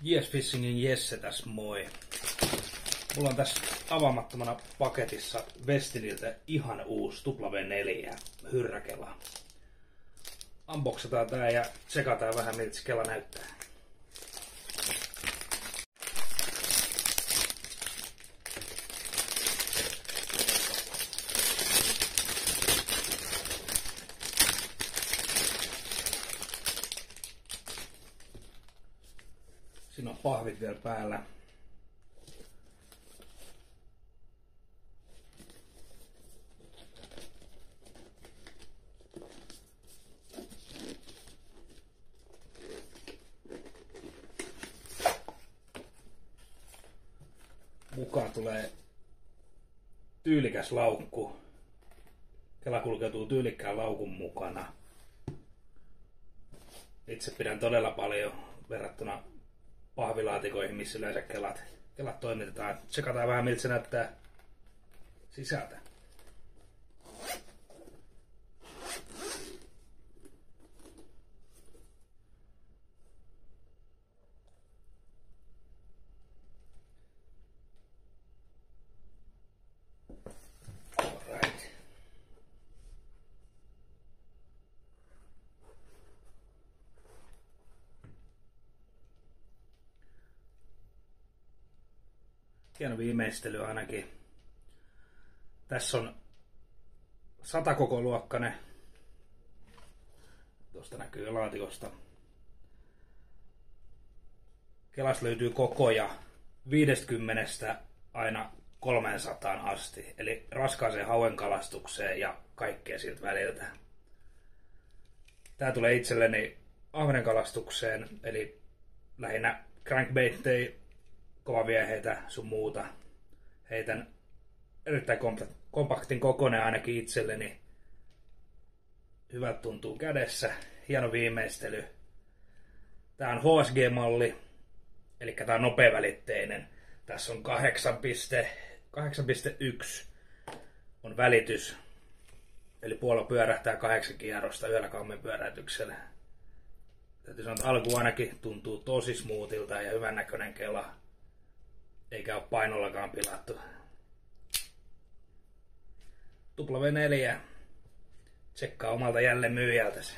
Yes Fishingin Jesse tässä moi. Mulla on tässä avaamattomana paketissa Westiniltä ihan uusi W4 hyrräkela. Unboxataan tää ja tsekataan vähän miltä se kela näyttää. Siinä on pahvit vielä päällä. Mukaan tulee tyylikäs laukku. Kela kulkeutuu tyylikkään laukun mukana. Itse pidän todella paljon verrattuna pahvilaatikoihin, missä yleensä kelat toimitetaan. Tsekataan vähän miltä se näyttää sisältä. Alright. Hieno viimeistely ainakin. Tässä on 100 kokoluokkainen. Tuosta näkyy laatikosta. Kelasta löytyy kokoja 50 aina 300 asti. Eli raskaaseen hauenkalastukseen ja kaikkea siltä väliltä. Tää tulee itselleni ahvenenkalastukseen, eli lähinnä crankbaittejä, kovavieheitä sun muuta. Heitän erittäin kompaktin kokoinen ainakin itselleni. Hyvät tuntuu kädessä. Hieno viimeistely. Tää on HSG-malli, eli tää on nopeavälitteinen. Tässä on 8.1 on välitys. Eli puolo pyörähtää 8 kierrosta yhdellä kammen pyöräytyksellä. Täytyy sanoa, että alku ainakin tuntuu tosi smoothilta ja hyvän näköinen kela. Eikä ole painollakaan pilattu. W4. Tsekkaa omalta jälleen myyjältäsi.